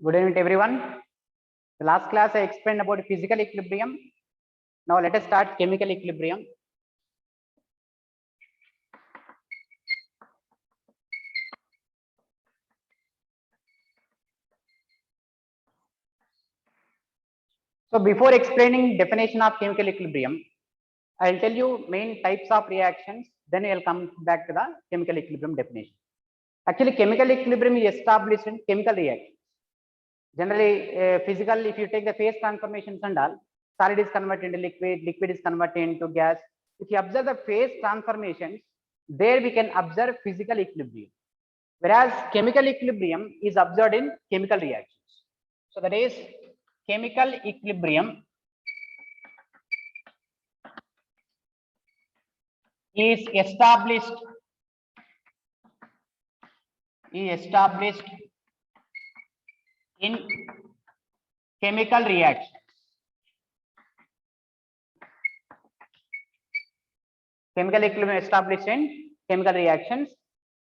Good evening to everyone. The last class I explained about physical equilibrium. Now let us start chemical equilibrium. So before explaining definition of chemical equilibrium, I'll tell you main types of reactions. Then I'll come back to the chemical equilibrium definition. Actually, chemical equilibrium is established in chemical reactions. Generally, physical, if you take the phase transformations and all, solid is converted into liquid, liquid is converted into gas. If you observe the phase transformations, there we can observe physical equilibrium. Whereas chemical equilibrium is observed in chemical reactions. So that is chemical equilibrium is established in chemical reactions. Chemical equilibrium established in chemical reactions.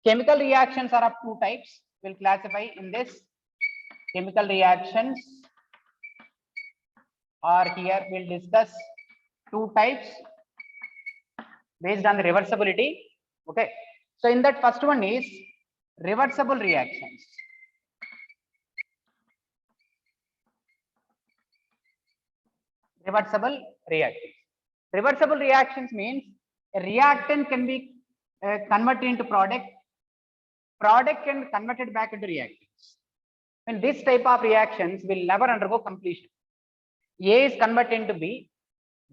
Chemical reactions are of two types. We'll classify in this. Chemical reactions are here. We'll discuss two types based on the reversibility. Okay. So in that first one is reversible reactions. Reversible reactions. Reversible reactions means a reactant can be converted into product. Product can be converted back into reactants. And this type of reactions will never undergo completion. A is converted into B,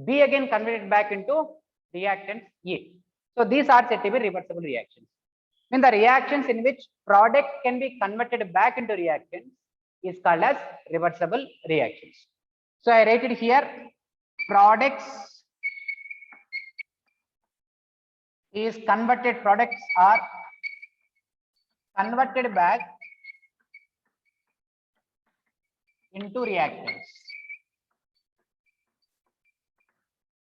B again converted back into reactant A. So these are said to be reversible reactions. When the reactions in which product can be converted back into reactants is called as reversible reactions. So I write it here, products are converted back into reactants.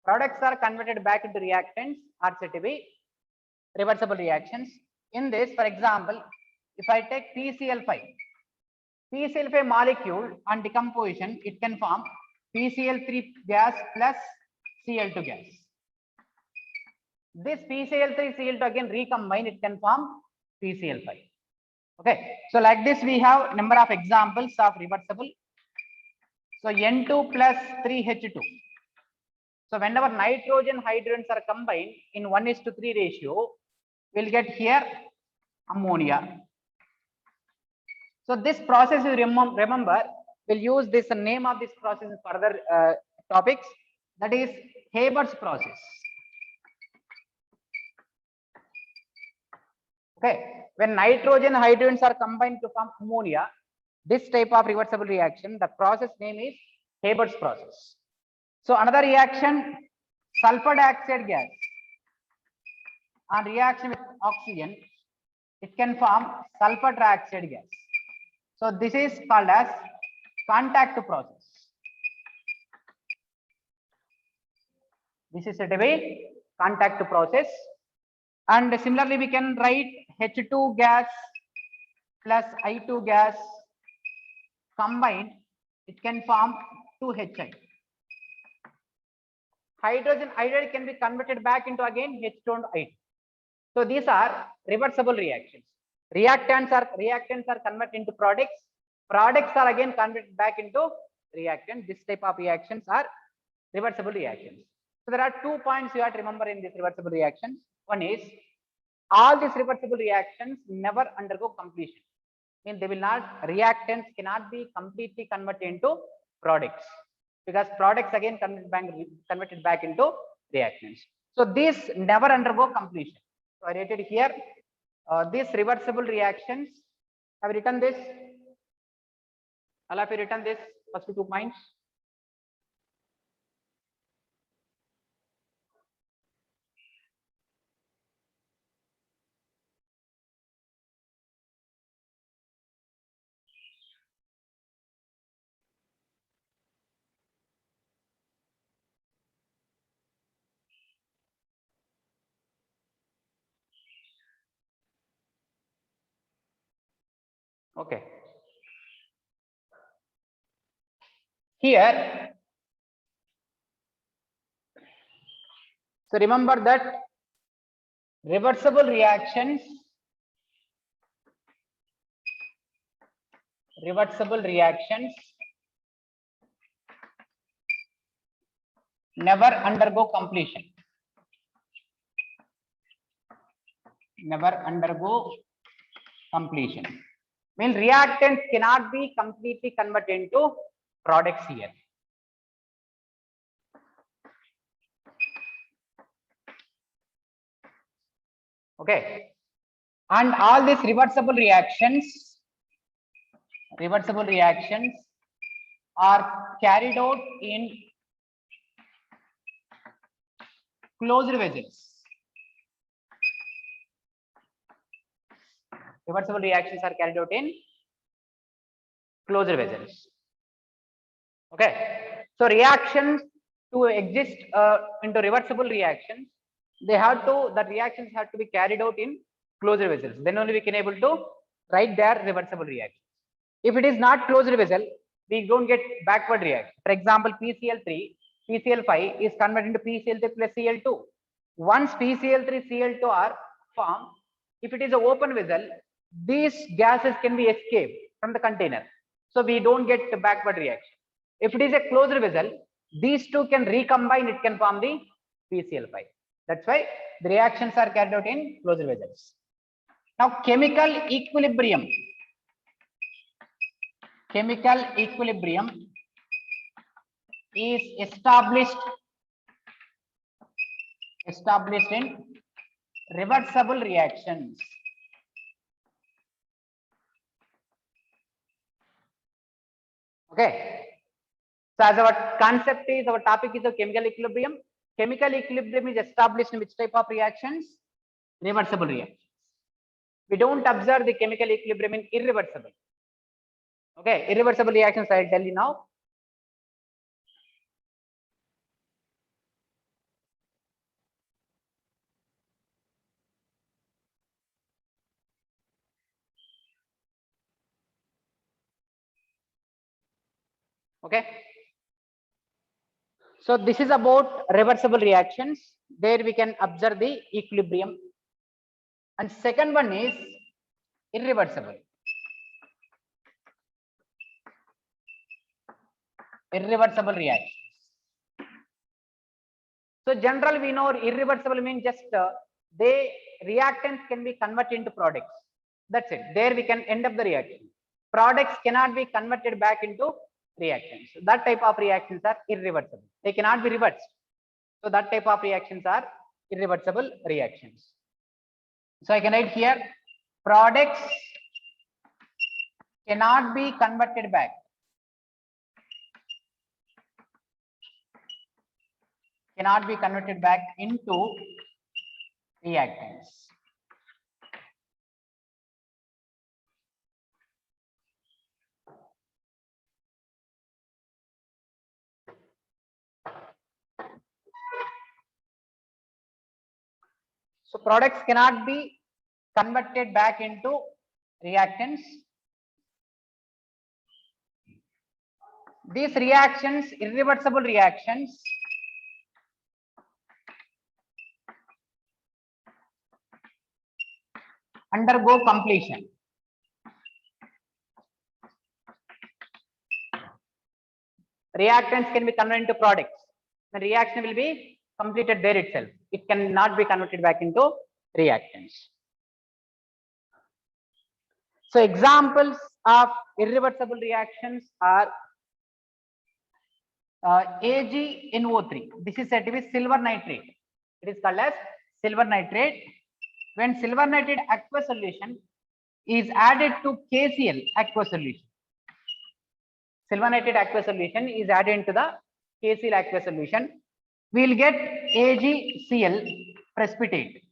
Products are converted back into reactants are said to be reversible reactions. In this, for example, if I take PCl5, PCl5 molecule on decomposition, it can form PCl3 gas plus Cl2 gas. This PCl3 Cl2 again recombine, it can form PCl5. Okay, so like this we have number of examples of reversible. So N2 plus 3H2. So whenever nitrogen hydrogens are combined in 1:3 ratio, we'll get here ammonia. So this process, you remember, we'll use this name of this process in further topics. That is Haber's process. Okay, when nitrogen hydrogens are combined to form ammonia, this type of reversible reaction, the process name is Haber's process. So another reaction, sulfur dioxide gas on reaction with oxygen, it can form sulfur trioxide gas. So this is called as contact process. This is said to be contact process. And similarly, we can write H2 gas plus I2 gas combined, it can form 2HI. Hydrogen iodide can be converted back into again H2 and I2. So these are reversible reactions. Reactants are converted into products. Products are again converted back into reactants. This type of reactions are reversible reactions. So there are 2 points you have to remember in this reversible reactions. One is all these reversible reactions never undergo completion. Means they will not, reactants cannot be completely converted into products, because products again converted back into reactants. So these never undergo completion. So I rated here these reversible reactions. Have written this. All of you written this first 2 points. Okay. Here, so remember that reversible reactions never undergo completion. Means reactants cannot be completely converted into products here. Okay, and all these reversible reactions are carried out in closed vessels. Reversible reactions are carried out in closed vessels. Okay, so reactions to exist into reversible reactions, the reactions have to be carried out in closed vessels. Then only we can able to write their reversible reactions. If it is not closed vessel, we don't get backward reaction. For example, PCl5 is converted into PCl3 plus Cl2. Once PCl3, Cl2 are formed, if it is an open vessel, these gases can be escaped from the container. So we don't get the backward reaction. If it is a closed vessel, these two can recombine, it can form the PCl5. That's why the reactions are carried out in closed vessels. Now, chemical equilibrium is established in reversible reactions. Okay, so as our concept is, our topic is the chemical equilibrium. Chemical equilibrium is established in which type of reactions? Reversible reactions. We don't observe the chemical equilibrium in irreversible. Okay, irreversible reactions I'll tell you now. Okay, so this is about reversible reactions. There we can observe the equilibrium. And second one is irreversible. Irreversible reactions. So general we know irreversible means just reactants can be converted into products. That's it. There we can end up the reaction. Products cannot be converted back into reactions. So that type of reactions are irreversible. They cannot be reversed. So that type of reactions are irreversible reactions. So I can write here, products cannot be converted back. Cannot be converted back into reactants. So products cannot be converted back into reactants. These reactions, irreversible reactions, undergo completion. Reactants can be converted into products. The reaction will be completed there itself. It cannot be converted back into reactants. So examples of irreversible reactions are AgNO3. This is said to be silver nitrate. It is called as silver nitrate. When silver nitrate aqueous solution is added to KCl aqueous solution, silver nitrate aqueous solution is added into the KCl aqueous solution, we will get AgCl precipitate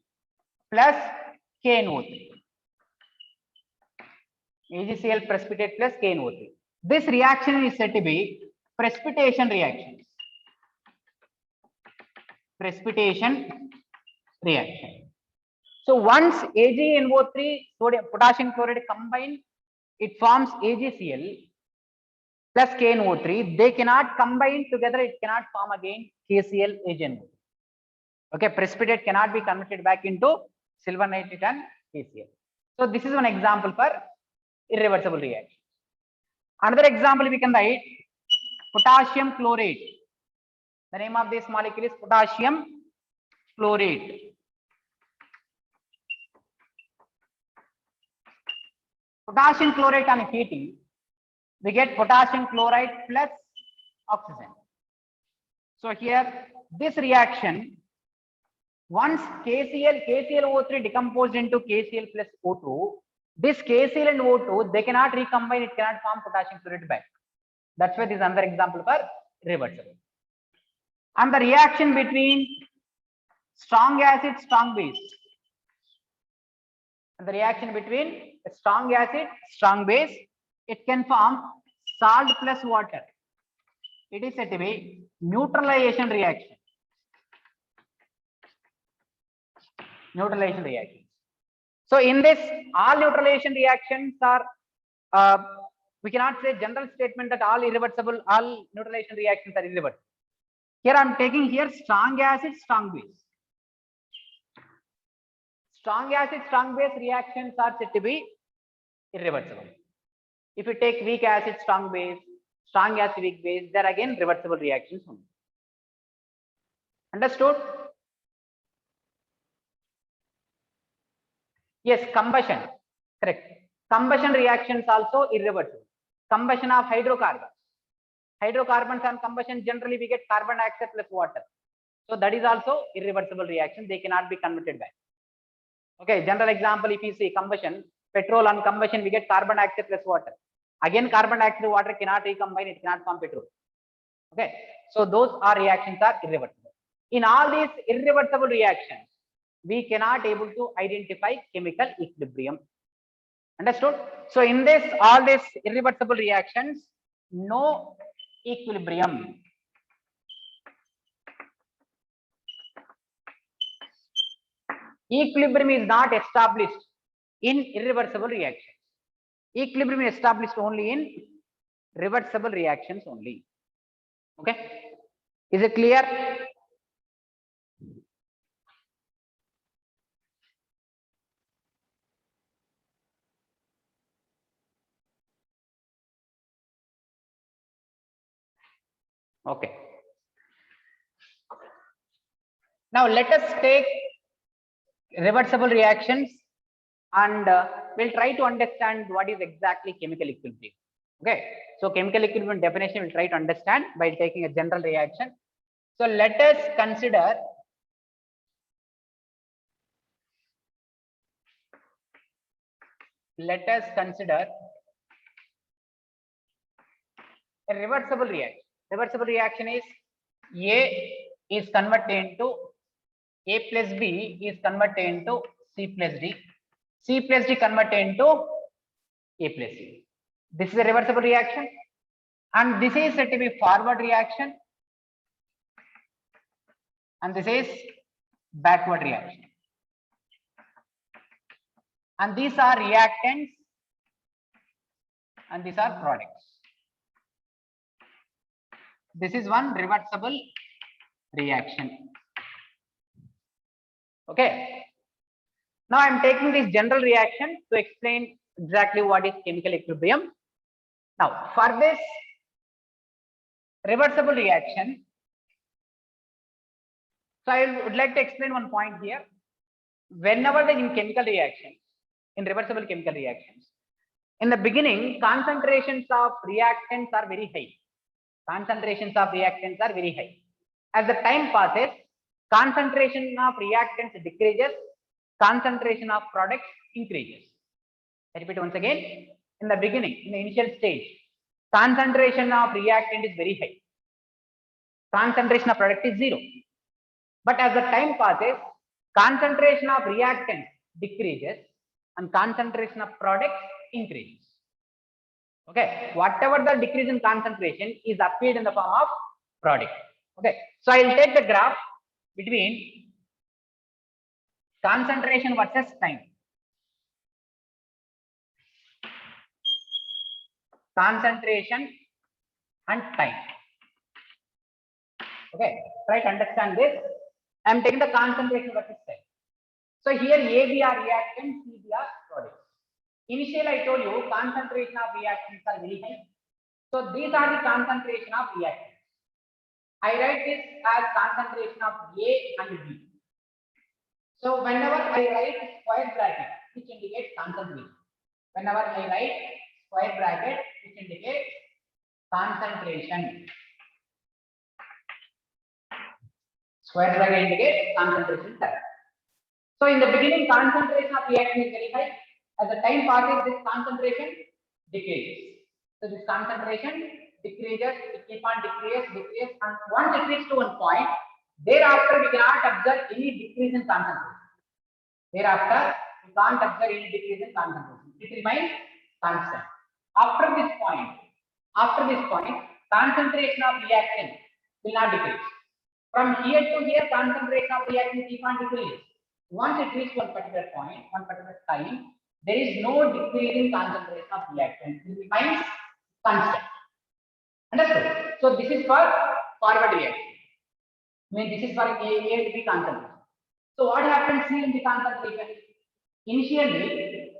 plus KNO3. AgCl precipitate plus KNO3. This reaction is said to be precipitation reaction. Precipitation reaction. So once AgNO3 sodium potassium chloride combine, it forms AgCl plus KNO3, they cannot combine together. It cannot form again KCl agent. Okay, precipitate cannot be converted back into silver nitrate and KCl. So this is one example for irreversible reaction. Another example we can write potassium chlorate. The name of this molecule is potassium chlorate. Potassium chlorate on heating, we get potassium chloride plus oxygen. So here, this reaction, once KClO3 decomposed into KCl plus O2, this KCl and O2, they cannot recombine, it cannot form potassium chlorate back. That's why this is another example for reversible. And the reaction between strong acid, strong base. And the reaction between strong acid, strong base, it can form salt plus water. It is said to be neutralization reaction. Neutralization reaction. So in this, all neutralization reactions are, we cannot say general statement that all neutralization reactions are irreversible. Here I am taking here strong acid, strong base. Strong acid, strong base reactions are said to be irreversible. If you take weak acid, strong base, strong acid, weak base, they are again reversible reactions only. Understood? Yes, combustion. Correct. Combustion reactions also irreversible. Combustion of hydrocarbons. Hydrocarbons on combustion, generally we get carbon dioxide plus water. So that is also irreversible reaction. They cannot be converted back. Okay, general example, if you see combustion, petrol on combustion, we get carbon dioxide plus water. Again, carbon dioxide water cannot recombine, it cannot form petrol. Okay, so those are reactions are irreversible. In all these irreversible reactions, we cannot able to identify chemical equilibrium. Understood? So in this, all these irreversible reactions, no equilibrium. Equilibrium is not established in irreversible reactions. Equilibrium is established only in reversible reactions only. Okay, is it clear? Okay. Now let us take reversible reactions and we'll try to understand what is exactly chemical equilibrium. Okay, so chemical equilibrium definition we'll try to understand by taking a general reaction. So let us consider a reversible reaction. Reversible reaction is A is converted into A plus B is converted into C plus D. C plus D converted into A plus C. This is a reversible reaction, and this is said to be forward reaction, and this is backward reaction. And these are reactants, and these are products. This is one reversible reaction. Okay. Now I am taking this general reaction to explain exactly what is chemical equilibrium. Now for this reversible reaction, so I would like to explain one point here. Whenever in chemical reactions, in reversible chemical reactions, in the beginning, concentrations of reactants are very high. Concentrations of reactants are very high. As the time passes, concentration of reactants decreases, concentration of products increases. I repeat once again, in the beginning, in the initial stage, concentration of reactant is very high. Concentration of product is 0. But as the time passes, concentration of reactants decreases and concentration of products increases. Okay, whatever the decrease in concentration is appeared in the form of product. Okay, so I will take the graph between concentration versus time. Concentration and time. Okay, try to understand this. I am taking the concentration versus time. So here AB are reactants, CB are products. Initially I told you concentration of reactants are very high. So these are the concentration of reactants. I write this as concentration of A and B. So whenever I write square bracket, which indicates concentration. Whenever I write square bracket, which indicates concentration. Square bracket indicates concentration term. So in the beginning, concentration of reaction is very high. As the time passes, this concentration decreases. So this concentration decreases, it keep on decrease, and once it reaches to one point, thereafter we cannot observe any decrease in concentration. Thereafter, we can't observe any decrease in concentration. It remains constant. After this point, concentration of reaction will not decrease. From here to here, concentration of reaction keep on decrease. Once it reaches one particular point, one particular time, there is no decrease in concentration of reactant. It remains constant. Understood? So this is for forward reaction. I mean, this is for A and B concentration. So what happens here in the concentration? Initially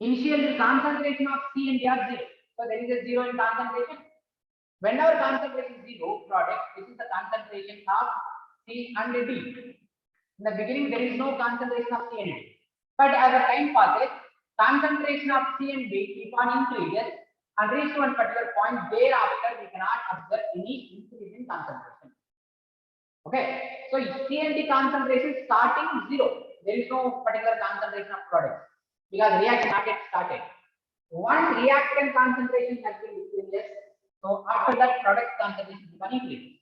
the concentration of C and D are zero. So there is a zero in concentration. Whenever concentration is zero, product, this is the concentration of C and D. In the beginning, there is no concentration of C and D. But as the time passes, concentration of C and D keep on increases and reach to one particular point. Thereafter, we cannot observe any increase in concentration. Okay, so C and D concentration starting zero. There is no particular concentration of product because reaction not yet started. Once reactant concentration has been increased, so after that product concentration keep on increasing.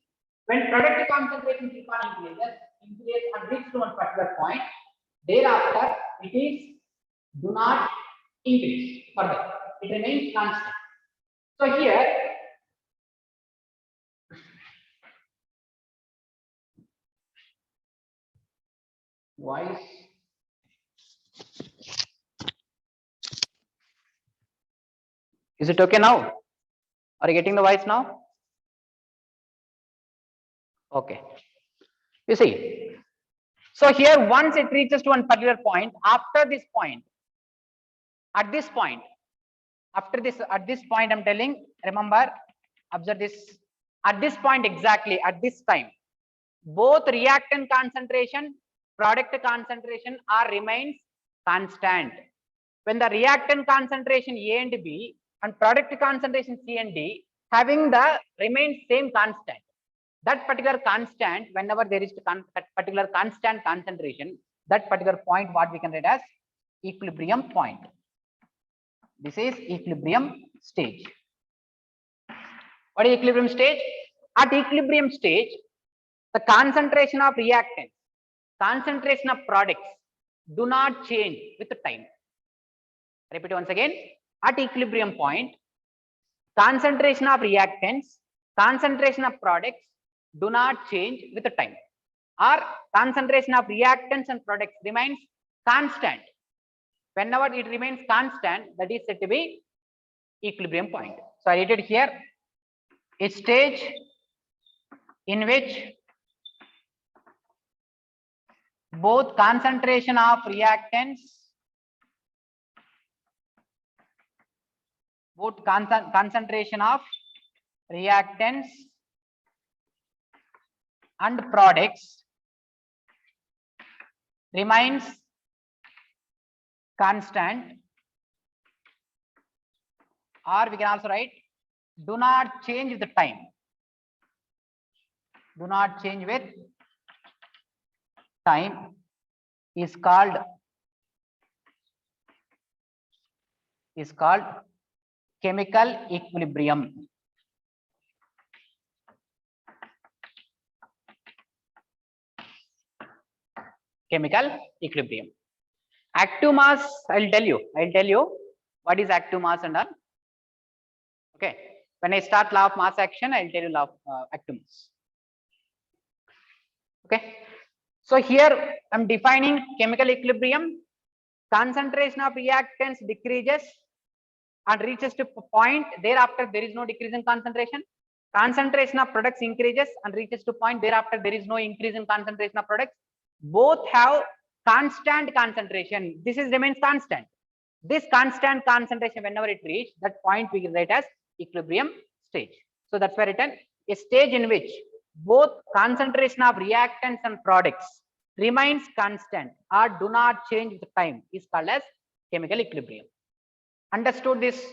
When product concentration keep on increase and reach to one particular point, thereafter it is do not increase further. It remains constant. So here voice is it okay now? Are you getting the voice now? Okay. You see, so here once it reaches to one particular point, after this point, at this point, after this, at this point, I'm telling, remember, observe this, at this point exactly, at this time, both reactant concentration, product concentration are remains constant. When the reactant concentration A and B and product concentration C and D having the remains same constant, that particular constant, whenever there is that particular constant concentration, that particular point, what we can write as equilibrium point. This is equilibrium stage. What is equilibrium stage? At equilibrium stage, the concentration of reactants, concentration of products do not change with the time. Repeat once again. At equilibrium point, concentration of reactants, concentration of products do not change with the time. Or concentration of reactants and products remains constant. Whenever it remains constant, that is said to be equilibrium point. So I write it here, a stage in which both concentration of reactants, concentration of reactants and products remains constant, or we can also write do not change with the time. Do not change with time is called chemical equilibrium. Chemical equilibrium. Active mass, I'll tell you what is active mass and all. Okay, when I start law of mass action, I'll tell you law of active mass. Okay, so here I'm defining chemical equilibrium. Concentration of reactants decreases and reaches to point, thereafter there is no decrease in concentration. Concentration of products increases and reaches to point, thereafter there is no increase in concentration of products. Both have constant concentration. This is remains constant. This constant concentration, whenever it reaches that point, we write as equilibrium stage. So that's why written a stage in which both concentration of reactants and products remains constant or do not change with time is called as chemical equilibrium. Understood this?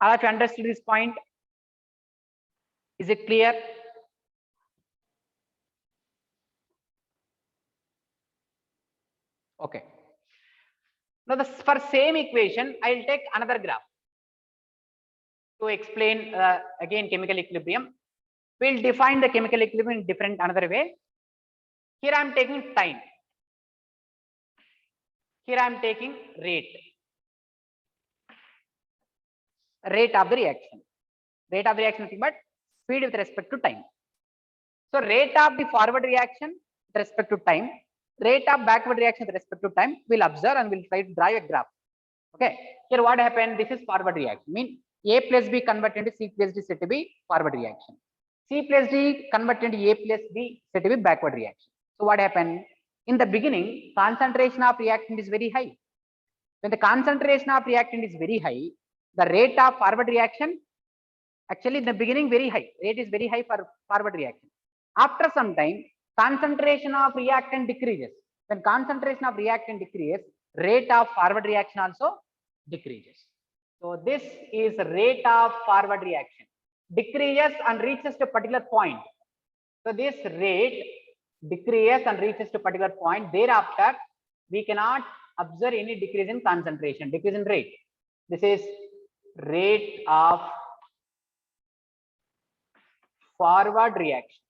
All of you understood this point? Is it clear? Okay. Now, for same equation, I will take another graph to explain again chemical equilibrium. We will define the chemical equilibrium in different another way. Here I am taking time. Here I am taking rate of the reaction. Rate of the reaction, but speed with respect to time. So rate of the forward reaction with respect to time, rate of backward reaction with respect to time, we'll observe and we'll try to draw a graph. Okay, here what happened? This is forward reaction. Mean A plus B converted into C plus D said to be forward reaction. C plus D converted into A plus B said to be backward reaction. So what happened? In the beginning, concentration of reactant is very high. When the concentration of reactant is very high, the rate of forward reaction actually in the beginning very high. Rate is very high for forward reaction. After some time, concentration of reactant decreases. When concentration of reactant decreases, rate of forward reaction also decreases. So this is rate of forward reaction. Decreases and reaches to a particular point. So this rate decreases and reaches to a particular point. Thereafter, we cannot observe any decrease in concentration, decrease in rate. This is rate of forward reaction.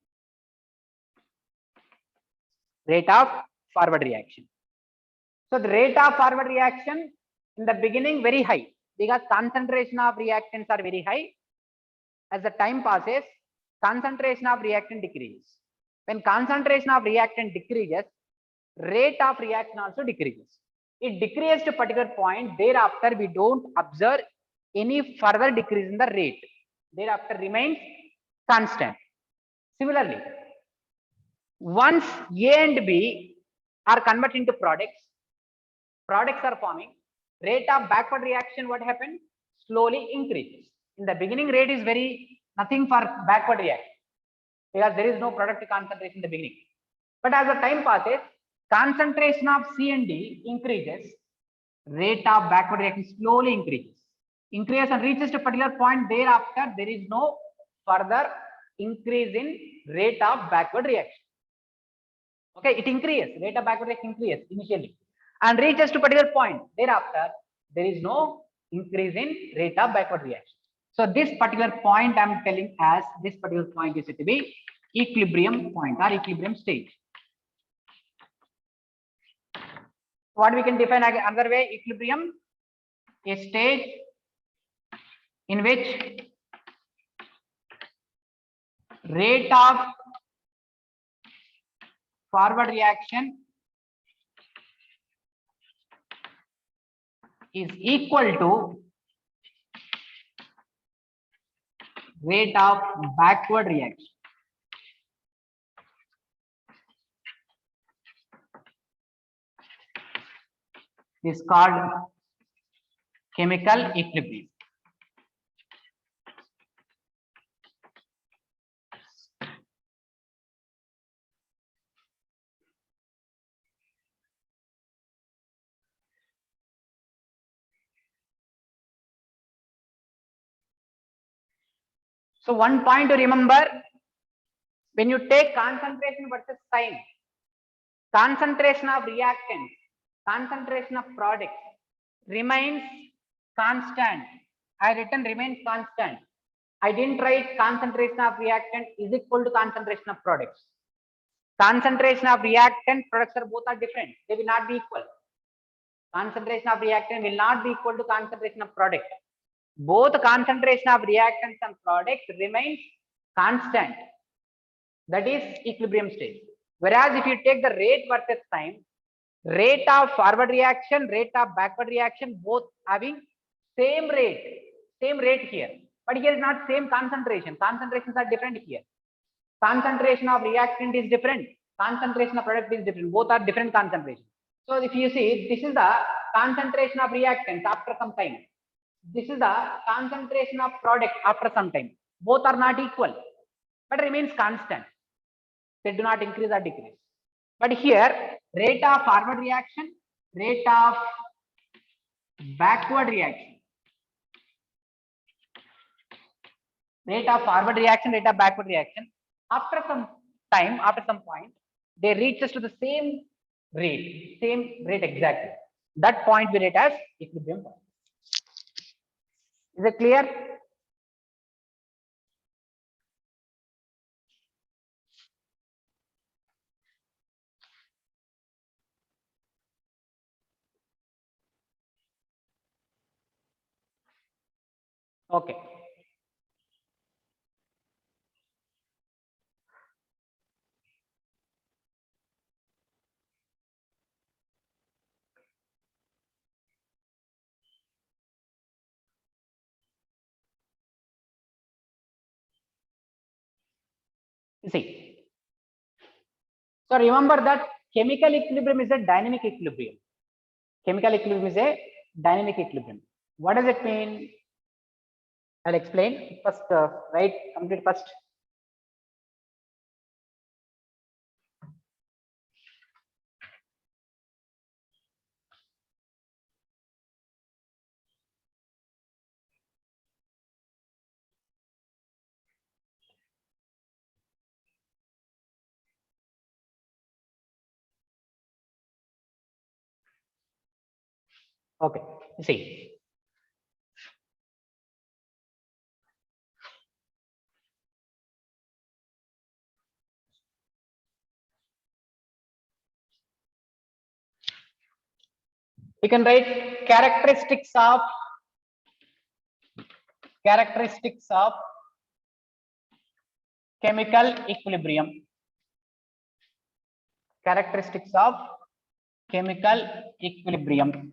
Rate of forward reaction. So the rate of forward reaction in the beginning very high because concentration of reactants are very high. As the time passes, concentration of reactant decreases. When concentration of reactant decreases, rate of reaction also decreases. It decreases to a particular point. Thereafter, we don't observe any further decrease in the rate. Thereafter remains constant. Similarly, once A and B are converted into products are forming, rate of backward reaction, what happened? Slowly increases. In the beginning, rate is very nothing for backward reaction because there is no product concentration in the beginning. But as the time passes, concentration of C and D increases, rate of backward reaction slowly increases and reaches to a particular point. Thereafter, there is no further increase in rate of backward reaction. Okay, it increases, rate of backward reaction increases initially and reaches to a particular point. Thereafter, there is no increase in rate of backward reaction. So this particular point I am telling as this particular point is said to be equilibrium point or equilibrium stage. What we can define another way, equilibrium, a stage in which rate of forward reaction is equal to rate of backward reaction. This is called chemical equilibrium. So one point to remember, when you take concentration versus time, concentration of reactants, concentration of products remains constant. I written remains constant. I didn't write concentration of reactant is equal to concentration of products. Concentration of reactant products are both are different. They will not be equal. Concentration of reactant will not be equal to concentration of product. Both concentration of reactants and products remains constant. That is equilibrium stage. Whereas if you take the rate versus time, rate of forward reaction, rate of backward reaction, both having same rate here, but here is not same concentration. Concentrations are different here. Concentration of reactant is different. Concentration of product is different. Both are different concentration. So if you see, this is the concentration of reactants after some time. This is the concentration of product after some time. Both are not equal, but remains constant. They do not increase or decrease. But here, rate of forward reaction, rate of backward reaction, rate of forward reaction, rate of backward reaction, after some time, after some point, they reaches to the same rate exactly. That point we rate as equilibrium point. Is it clear? Okay. See. So remember that chemical equilibrium is a dynamic equilibrium. Chemical equilibrium is a dynamic equilibrium. What does it mean? I'll explain. First, write complete first. Okay. See. You can write characteristics of chemical equilibrium. Characteristics of chemical equilibrium.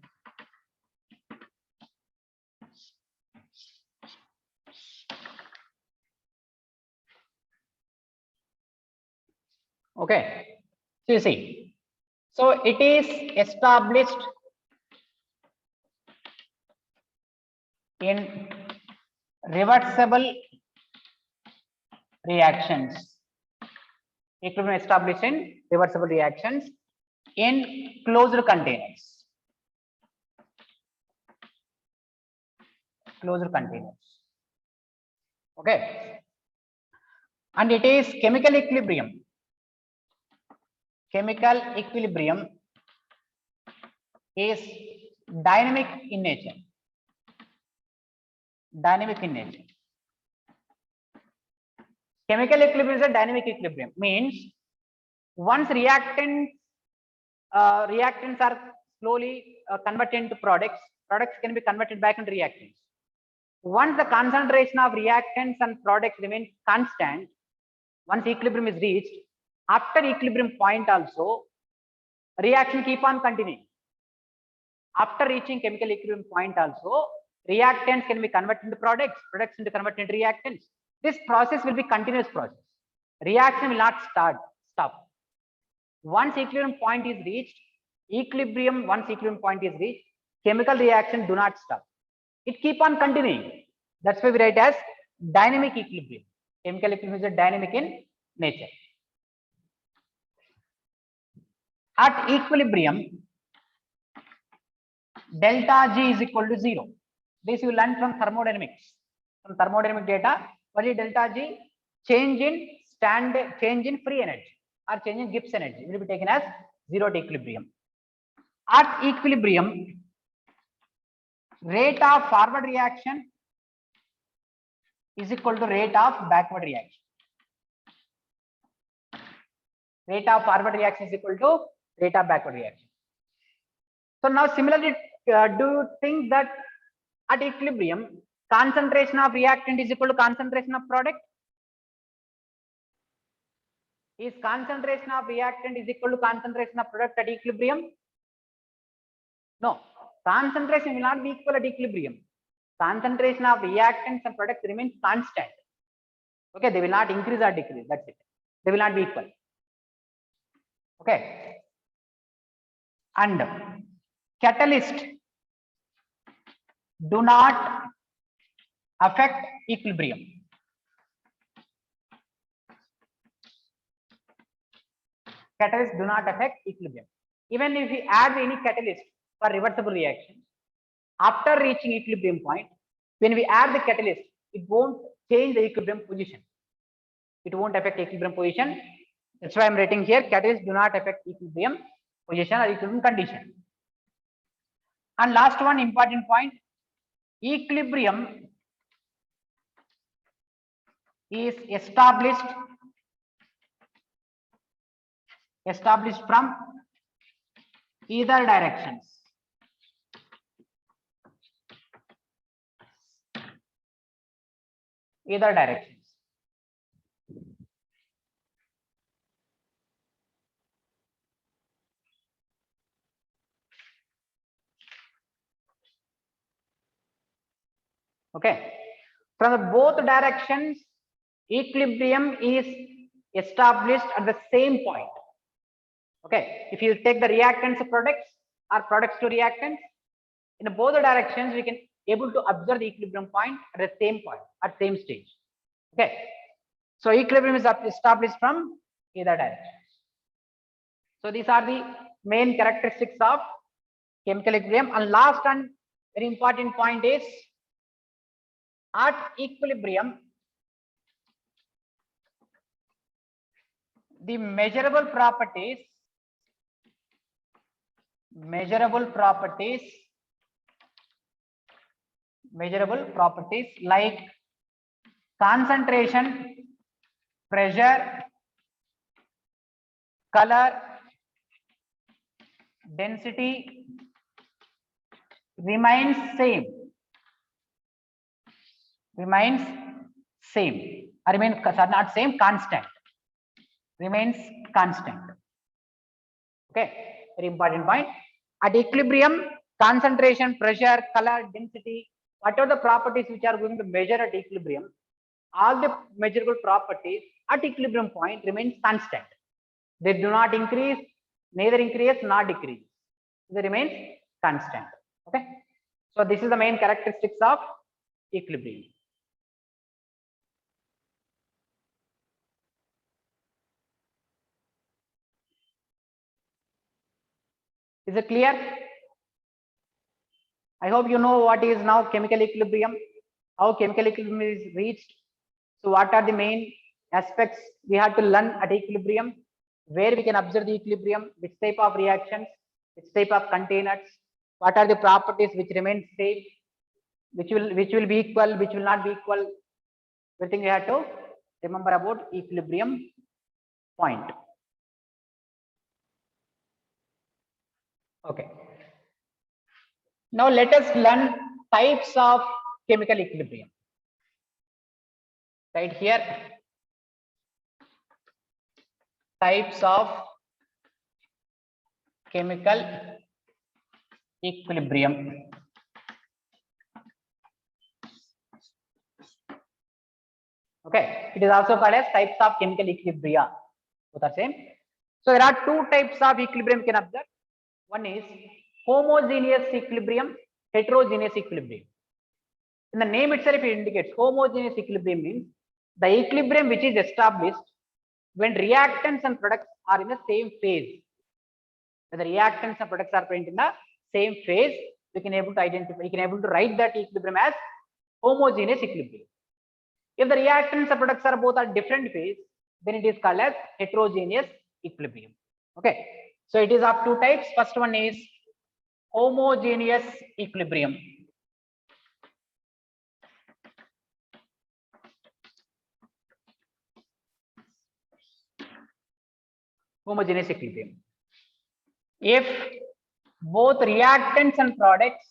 Okay. So you see. So it is established in reversible reactions. Equilibrium established in reversible reactions in closed containers. Closed containers. Okay. And it is chemical equilibrium. Chemical equilibrium is dynamic in nature. Dynamic in nature. Chemical equilibrium is a dynamic equilibrium. Means once reactants are slowly converted into products, products can be converted back into reactants. Once the concentration of reactants and products remains constant, once equilibrium is reached, after equilibrium point also, reaction keep on continuing. After reaching chemical equilibrium point also, reactants can be converted into products, products into converted into reactants. This process will be continuous process. Reaction will not stop. Once equilibrium point is reached, once equilibrium point is reached, chemical reaction do not stop. It keep on continuing. That's why we write as dynamic equilibrium. Chemical equilibrium is a dynamic in nature. At equilibrium, delta G is equal to 0. This you learn from thermodynamics. From thermodynamic data, what is delta G? Change in free energy or change in Gibbs energy will be taken as 0 at equilibrium. At equilibrium, rate of forward reaction is equal to rate of backward reaction. Rate of forward reaction is equal to rate of backward reaction. So now similarly, do you think that at equilibrium, concentration of reactant is equal to concentration of product? Is concentration of reactant is equal to concentration of product at equilibrium? No, concentration will not be equal at equilibrium. concentration of reactants and products remains constant. Okay, they will not increase or decrease. That's it. They will not be equal. Okay. And catalyst do not affect equilibrium. Catalysts do not affect equilibrium. Even if we add any catalyst for reversible reaction, after reaching equilibrium point, when we add the catalyst, it won't change the equilibrium position. It won't affect equilibrium position. That's why I'm writing here, catalysts do not affect equilibrium position or equilibrium condition. And last one important point, equilibrium is established from either directions. Either directions. Okay. From the both directions, equilibrium is established at the same point. Okay. If you take the reactants to products or products to reactants, in both the directions, we can able to observe the equilibrium point at the same point, at same stage. Okay. So equilibrium is established from either directions. So these are the main characteristics of chemical equilibrium. And last and very important point is, at equilibrium, the measurable properties like concentration, pressure, color, density remains same. Constant. Remains constant. Okay, very important point. At equilibrium, concentration, pressure, color, density, whatever the properties which are going to measure at equilibrium, all the measurable properties at equilibrium point remains constant. They do not increase, neither increase nor decrease. They remain constant. Okay. So this is the main characteristics of equilibrium. Is it clear? I hope you know what is now chemical equilibrium, how chemical equilibrium is reached. So what are the main aspects we have to learn at equilibrium, where we can observe the equilibrium, which type of reactions, which type of containers, what are the properties which remain same, which will be equal, which will not be equal. Everything we have to remember about equilibrium point. Okay. Now let us learn types of chemical equilibrium. Right here, types of chemical equilibrium. Okay, it is also called as types of chemical equilibria. Both are same. So there are two types of equilibrium you can observe. One is homogeneous equilibrium, heterogeneous equilibrium. In the name itself, it indicates homogeneous equilibrium means the equilibrium which is established when reactants and products are in the same phase. When the reactants and products are present in the same phase, we can able to identify, we can able to write that equilibrium as homogeneous equilibrium. If the reactants and products are both at different phase, then it is called as heterogeneous equilibrium. Okay, so it is of two types. First one is homogeneous equilibrium. Homogeneous equilibrium. If both reactants and products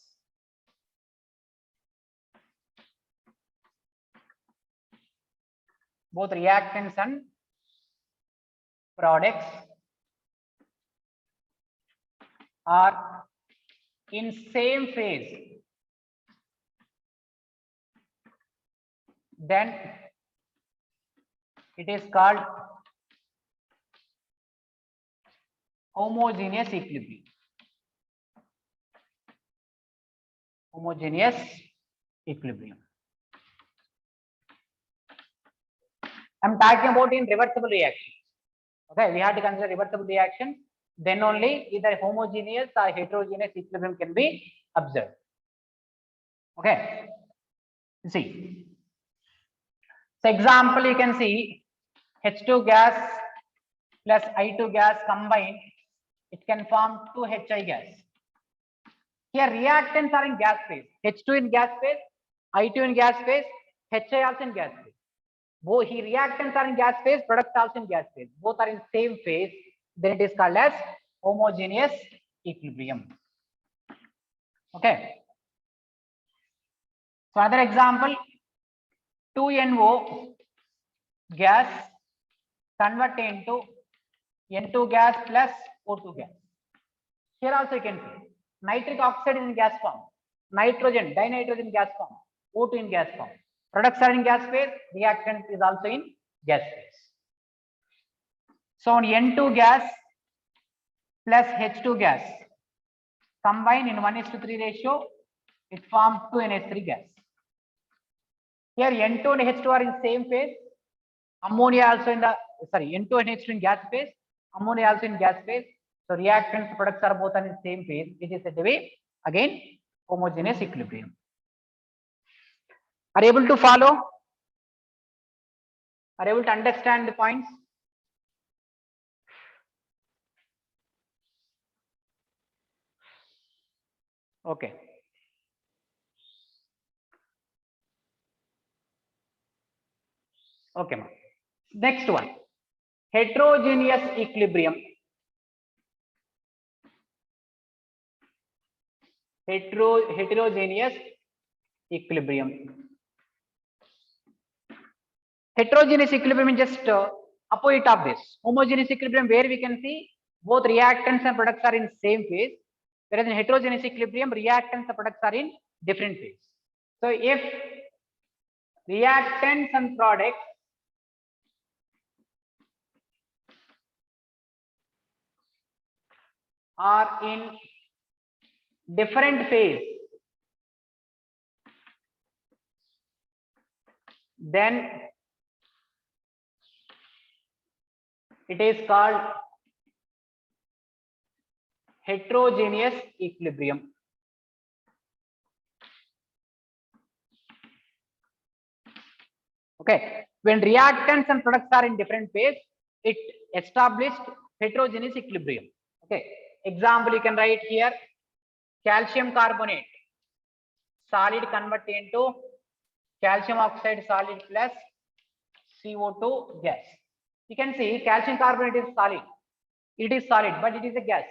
are in same phase, then it is called homogeneous equilibrium. Homogeneous equilibrium. I'm talking about in reversible reaction. Okay, we have to consider reversible reaction. Then only either homogeneous or heterogeneous equilibrium can be observed. Okay, see. So example, you can see H2 gas plus I2 gas combined, it can form 2 HI gas. Here reactants are in gas phase. H2 in gas phase, I2 in gas phase, HI also in gas phase. Both reactants are in gas phase, products also in gas phase. Both are in same phase. Then it is called as homogeneous equilibrium. Okay. So another example, 2NO gas convert into N2 gas plus O2 gas. Here also you can see nitric oxide is in gas form, nitrogen, dinitrogen gas form, O2 in gas form. Products are in gas phase, reactant is also in gas phase. So on N2 gas plus H2 gas combine in 1:3 ratio, it forms 2NH3 gas. Here N2 and H2 are in same phase. Ammonia also in the N2 and H2 in gas phase. Ammonia also in gas phase. So reactants products are both in same phase. It is said to be again homogeneous equilibrium. Are you able to follow? Are you able to understand the points? Okay. Okay, ma'am. Next one, heterogeneous equilibrium. Heterogeneous equilibrium. Heterogeneous equilibrium is just opposite of this. Homogeneous equilibrium where we can see both reactants and products are in same phase. Whereas in heterogeneous equilibrium, reactants and products are in different phase. So if reactants and products are in different phase, then it is called heterogeneous equilibrium. Okay, when reactants and products are in different phase, it established heterogeneous equilibrium. Okay, example you can write here, calcium carbonate solid convert into calcium oxide solid plus CO2 gas. You can see calcium carbonate is solid. It is solid, but it is a gas.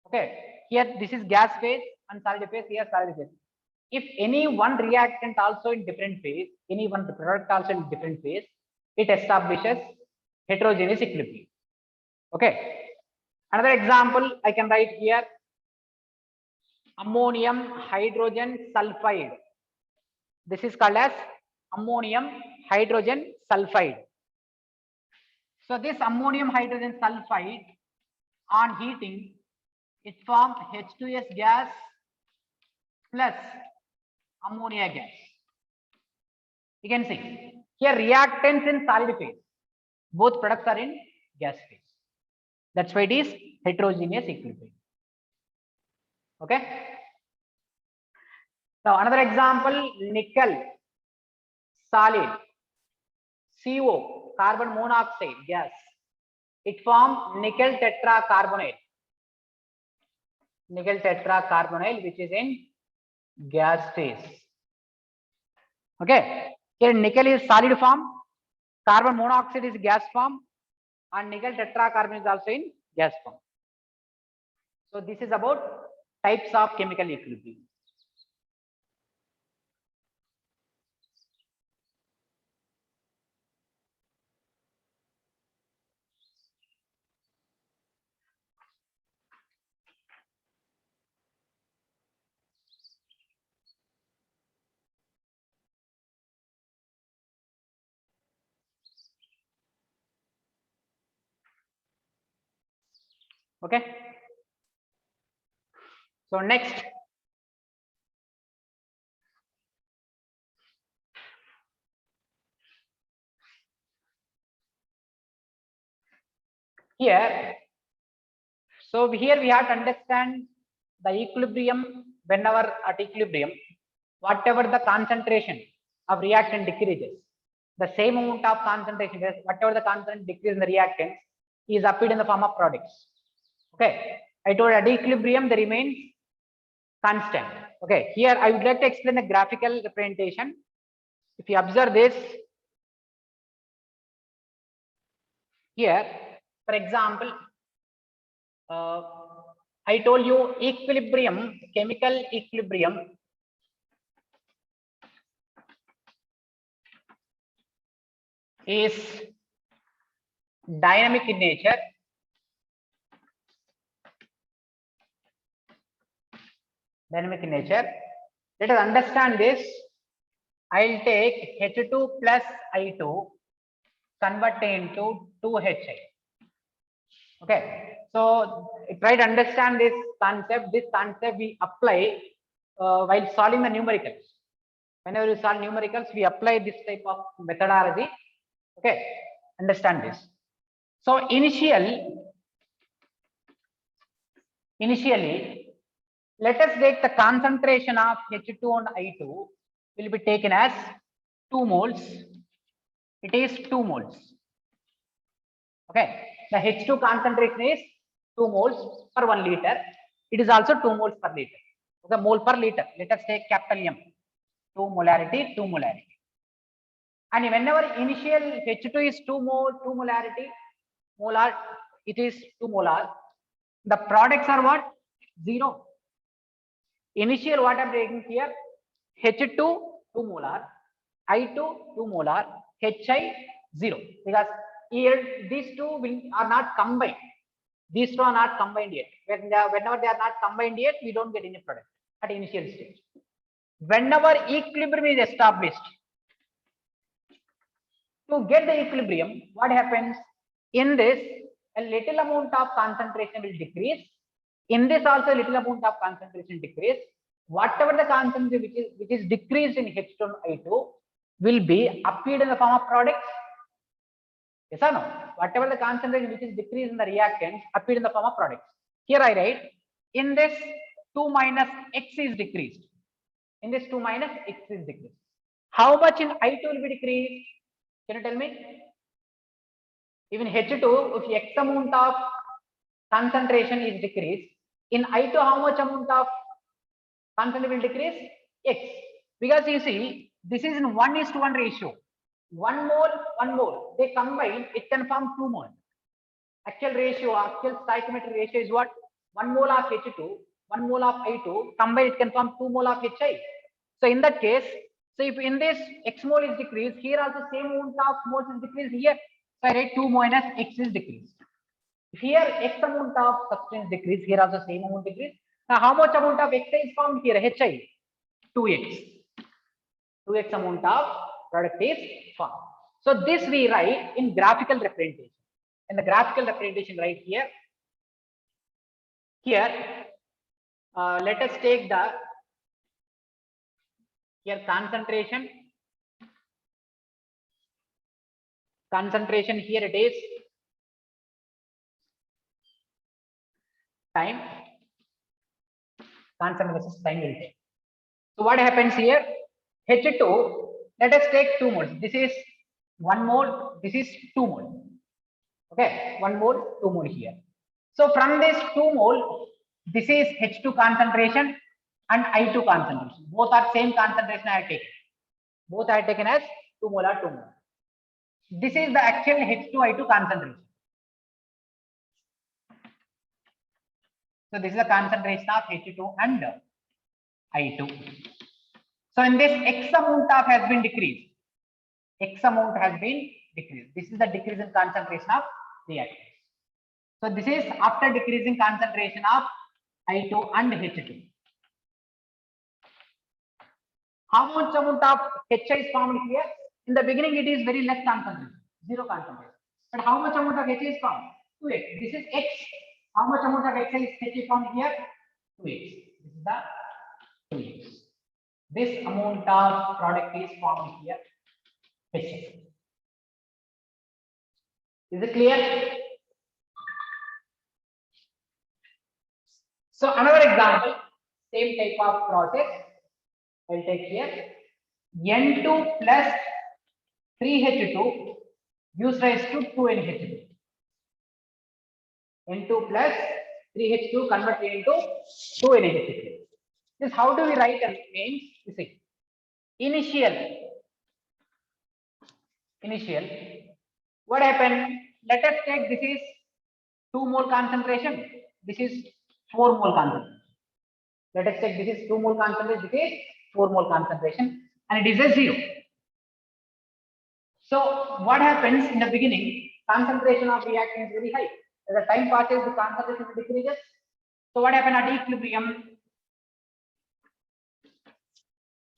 Okay, here this is gas phase and solid phase, here solid phase. If any one reactant also in different phase, any one product also in different phase, it establishes heterogeneous equilibrium. Okay, another example I can write here, ammonium hydrogen sulfide. This is called as ammonium hydrogen sulfide. So this ammonium hydrogen sulfide on heating, it forms H2S gas plus ammonia gas. You can see here reactants in solid phase, both products are in gas phase. That's why it is heterogeneous equilibrium. Okay. Now another example, nickel solid CO carbon monoxide gas. It forms nickel tetracarbonyl. Nickel tetracarbonyl, which is in gas phase. Okay. Here nickel is solid form, carbon monoxide is gas form, and nickel tetracarbonyl is also in gas form. So this is about types of chemical equilibrium. Okay. So next, here, so here we have to understand the equilibrium. Whenever at equilibrium, whatever the concentration of reactant decreases, the same amount of concentration, whatever the concentration decrease in the reactant is appeared in the form of products. Okay, I told at equilibrium they remains constant. Okay, here I would like to explain the graphical representation. If you observe this, here, for example, I told you equilibrium, chemical equilibrium is dynamic in nature. Dynamic in nature. Let us understand this. I'll take H2 plus I2, convert into 2HI. Okay. So try to understand this concept. This concept we apply while solving the numericals. Whenever you solve numericals, we apply this type of methodology. Okay. Understand this. So initially, let us take the concentration of H2 and I2 will be taken as 2 moles. It is 2 moles. Okay. The H2 concentration is 2 moles per 1 liter. It is also 2 moles per liter. Okay, mole per liter. Let us take capital M. 2 molarity, 2 molarity. And whenever initial H2 is 2 molarity, molar, it is 2 molar. The products are what? 0. Initial what I'm taking here, H2 2 molar, I2 2 molar, HI 0, because here these two are not combined. These two are not combined yet. Whenever they are not combined yet, we don't get any product at initial stage. Whenever equilibrium is established, to get the equilibrium, what happens? In this, a little amount of concentration will decrease. In this also, a little amount of concentration decrease. Whatever the concentration which is decreased in H2 and I2 will be appeared in the form of products. Yes or no? Whatever the concentration which is decreased in the reactants appeared in the form of products. Here I write, in this 2 minus X is decreased. In this 2 minus X is decreased. How much in I2 will be decreased? Can you tell me? Even H2, if X amount of concentration is decreased, in I2 how much amount of concentration will decrease? X. Because you see, this is in 1:1 ratio. 1 mole, they combine, it can form 2 mole. Actual ratio, actual stoichiometric ratio is what? 1 mole of H2, 1 mole of I2, combine it can form 2 mole of HI. So in that case, so if in this X mole is decreased, here also same amount of moles is decreased here. So I write 2 minus X is decreased. If here X amount of substance decreased, here also same amount decreased. Now how much amount of Xi is formed here? HI 2X. 2X amount of product is formed. So this we write in graphical representation. In the graphical representation right here. Here, let us take the here concentration. Concentration here it is time. Concentration versus time will take. So what happens here? H2, let us take 2 moles. This is 1 mole, this is 2 mole. Okay, 1 mole, 2 mole here. So from this 2 mole, this is H2 concentration and I2 concentration. Both are same concentration I have taken. Both are taken as 2 molar, 2 molar. This is the actual H2I2 concentration. So this is the concentration of H2 and I2. So in this X amount of has been decreased. X amount has been decreased. This is the decrease in concentration of reactants. So this is after decreasing concentration of I2 and H2. How much amount of HI is formed here? In the beginning, it is very less concentration, 0 concentration. But how much amount of HI is formed? 2X. This is X. How much amount of HCl is HCl from here? 2x. This is the 2x. This amount of product is formed here. HCl. Is it clear? So another example, same type of process. I'll take here. N2 plus 3H2 gives rise to 2NH2. N2 plus 3H2 converted into 2NH2. This how do we write as names? You see, initial. What happened? Let us take this is 2 mole concentration. This is 4 mole concentration. Let us take this is 2 mole concentration. This is 4 mole concentration, and it is a 0. So what happens in the beginning? Concentration of reactant is very high. As the time passes, the concentration decreases. So what happened at equilibrium?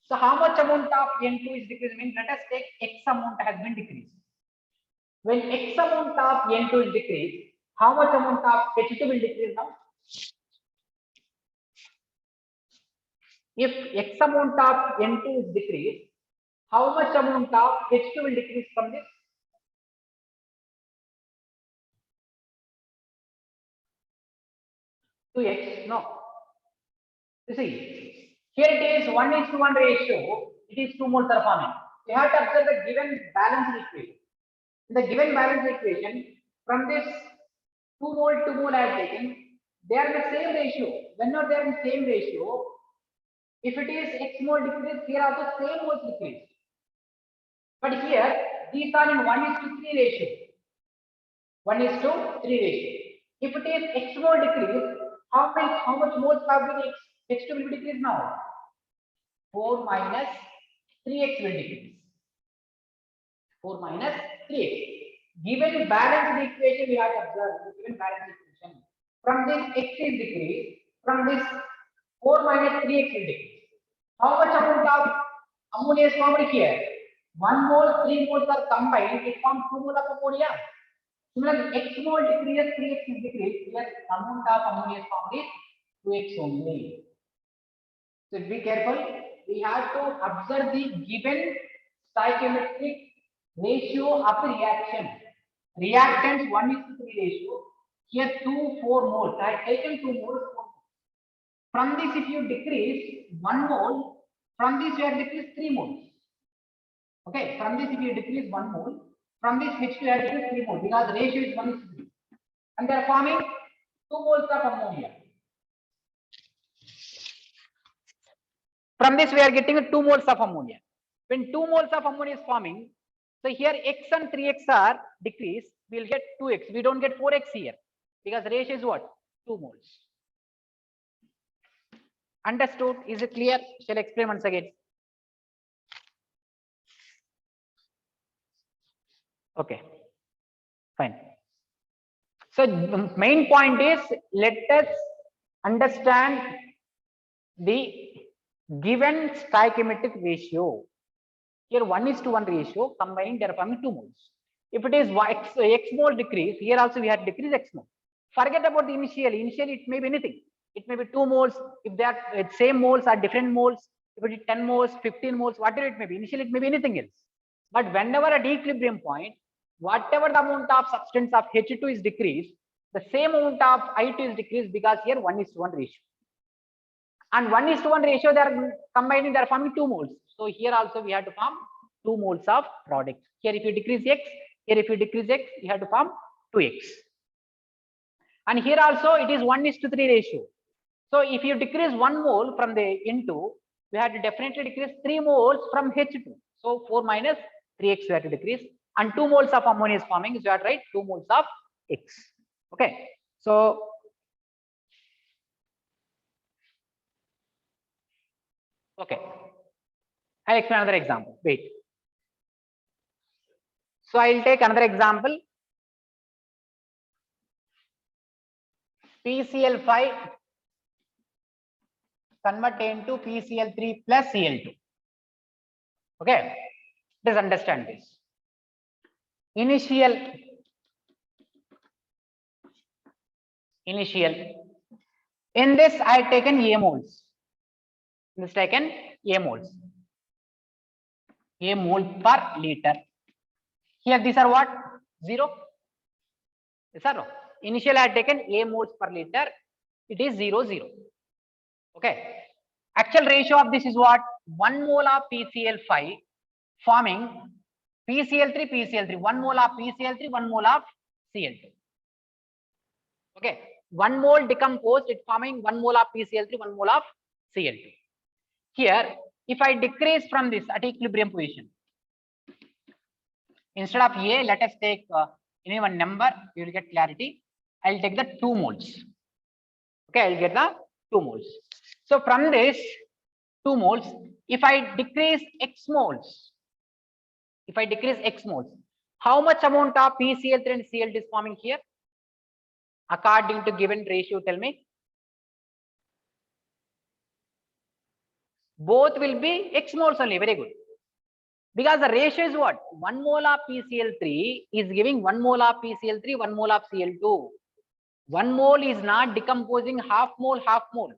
So how much amount of N2 is decreased? Means let us take X amount has been decreased. When X amount of N2 is decreased, how much amount of H2 will decrease now? If X amount of N2 is decreased, how much amount of H2 will decrease from this? To X, no. You see, here it is 1:1 ratio. It is 2 moles are forming. You have to observe the given balance equation. In the given balance equation, from this 2 mole I have taken, they are in the same ratio. Whenever they are in the same ratio, if it is X mole decrease, here also same moles decrease. But here, these are in 1:3 ratio. 1:3 ratio. If it is X mole decrease, how much moles have been H2 will be decreased now? 4 minus 3x will decrease. 4 minus 3x. Given balance equation, we have to observe given balance equation. From this x is decreased, from this 4 minus 3x will decrease. How much amount of ammonia is formed here? 1 mole, 3 moles are combined, it forms 2 mole of ammonia. Similarly, x mole decreases, 3x is decreased. Here, amount of ammonia is formed is 2x only. So be careful. We have to observe the given stoichiometric ratio of the reaction. Reactants 1:3 ratio. Here 2, 4 moles. I have taken 2 moles. From this, if you decrease 1 mole, from this you have decreased 3 moles. Okay, from this if you decrease 1 mole, from this H2 you have decreased 3 moles because the ratio is 1:3. And they are forming 2 moles of ammonia. From this we are getting 2 moles of ammonia. When 2 moles of ammonia is forming, so here x and 3x are decreased, we will get 2x. We don't get 4x here because the ratio is what? 2 moles. Understood? Is it clear? Shall I explain once again? Okay, fine. So the main point is, let us understand the given stoichiometric ratio. Here 1:1 ratio, combining they are forming 2 moles. If it is x mole decrease, here also we have decrease x mole. Forget about the initial. Initially it may be anything. It may be 2 moles. If they are same moles or different moles, if it is 10 moles, 15 moles, whatever it may be. Initially it may be anything else. But whenever at equilibrium point, whatever the amount of substance of H2 is decreased, the same amount of I2 is decreased because here 1:1 ratio. And 1:1 ratio, they are combining, they are forming 2 moles. So here also we have to form 2 moles of product. Here if you decrease x, here if you decrease x, you have to form 2x. And here also it is 1:3 ratio. So if you decrease 1 mole from the N2, we have to definitely decrease 3 moles from H2. So 4 minus 3x we have to decrease. And 2 moles of ammonia is forming, so you have to write 2 moles of x. Okay. So okay, I'll explain another example. Wait. So I'll take another example. PCl5 convert into PCl3 plus Cl2. Okay, let's understand this. Initial initial. In this, I had taken A moles. In this, taken A moles. A mole per liter. Here, these are what? 0. Yes or no? Initial, I had taken A moles per liter. It is 0, 0. Okay. Actual ratio of this is what? 1 mole of PCl5 forming PCl3, PCl3. 1 mole of PCl3, 1 mole of Cl2. Okay. 1 mole decomposed, it forming 1 mole of PCl3, 1 mole of Cl2. Here, if I decrease from this at equilibrium position, instead of A, let us take any one number, you will get clarity. I'll take the 2 moles. Okay, I'll get the 2 moles. So from this 2 moles, if I decrease X moles, how much amount of PCl3 and Cl2 is forming here? According to given ratio, tell me. Both will be X moles only. Very good. Because the ratio is what? 1 mole of PCl3 is giving 1 mole of PCl3, 1 mole of Cl2. 1 mole is not decomposing half mole, half mole.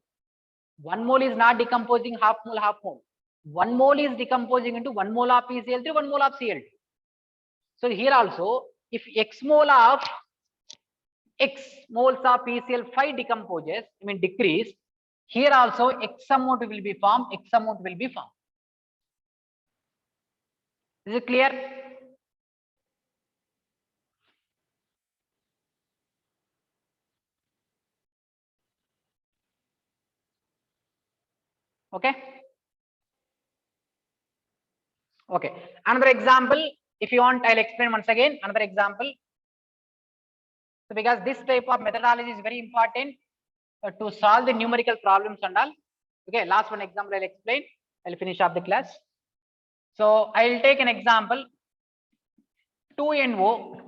1 mole is not decomposing half mole, half mole. 1 mole is decomposing into 1 mole of PCl3, 1 mole of Cl2. So here also, if X moles of PCl5 decomposes, decrease, here also X amount will be formed, X amount will be formed. Is it clear? Okay. Okay. Another example, if you want, I'll explain once again. Another example. So because this type of methodology is very important to solve the numerical problems and all. Okay, last one example I'll explain. I'll finish off the class. So I'll take an example. 2NO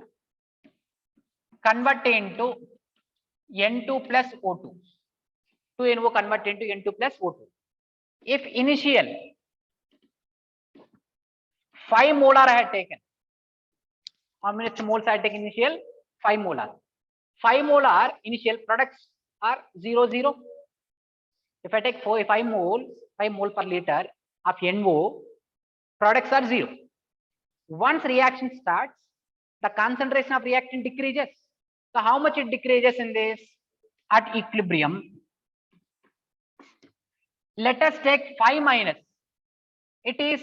convert into N2 plus O2. 2NO convert into N2 plus O2. If initial 5 molar I had taken, how many moles I had taken initial? 5 molar. 5 molar initial products are 0, 0. If I take 5 mole per liter of NO, products are 0. Once reaction starts, the concentration of reactant decreases. So how much it decreases in this? At equilibrium, let us take 5 minus. It is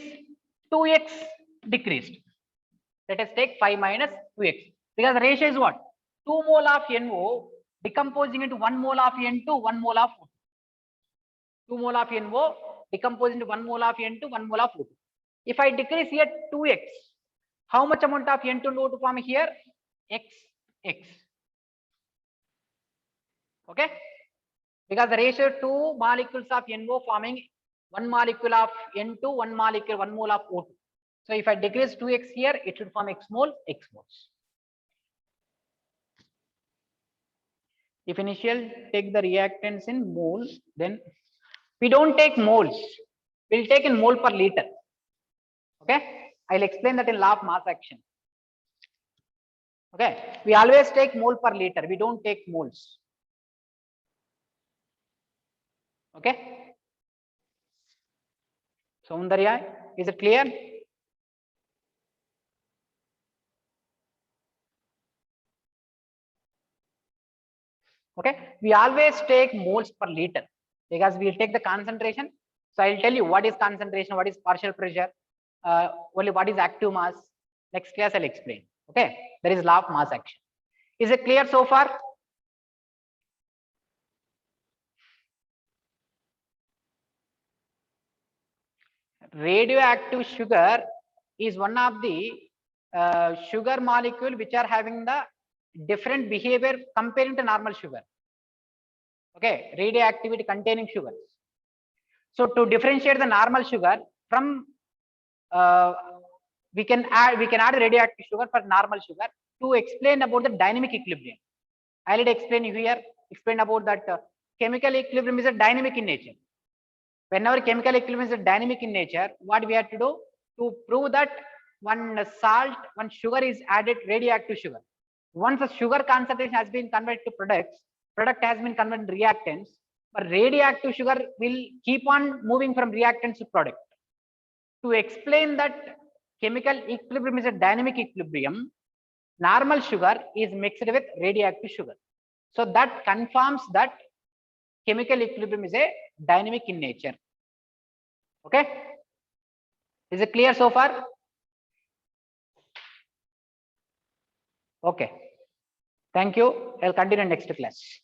2x decreased. Let us take 5 minus 2x. Because the ratio is what? 2 mole of NO decomposing into 1 mole of N2, 1 mole of O2. 2 mole of NO decomposing into 1 mole of N2, 1 mole of O2. If I decrease here 2x, how much amount of N2 and O2 form here? X. Okay? Because the ratio 2 molecules of NO forming 1 molecule of N2, 1 mole of O2. So if I decrease 2x here, it should form X moles. If initial take the reactants in moles, then we don't take moles. We'll take in mole per liter. Okay? I'll explain that in law of mass action. Okay? We always take mole per liter. We don't take moles. Okay? Soundarya, is it clear? Okay? We always take moles per liter because we'll take the concentration. So I'll tell you what is concentration, what is partial pressure, only what is active mass. Next class I'll explain. Okay? There is law of mass action. Is it clear so far? Radioactive sugar is one of the sugar molecule which are having the different behavior comparing to normal sugar. Okay, radioactivity containing sugars. So to differentiate the normal sugar from we can add radioactive sugar for normal sugar to explain about the dynamic equilibrium. I will explain about that chemical equilibrium is a dynamic in nature. Whenever chemical equilibrium is a dynamic in nature, what we have to do to prove that one sugar is added radioactive sugar. Once the sugar concentration has been converted to products product has been converted to reactants, but radioactive sugar will keep on moving from reactants to product. To explain that chemical equilibrium is a dynamic equilibrium, normal sugar is mixed with radioactive sugar. So that confirms that chemical equilibrium is a dynamic in nature. Okay, is it clear so far? Okay, thank you. I'll continue next class.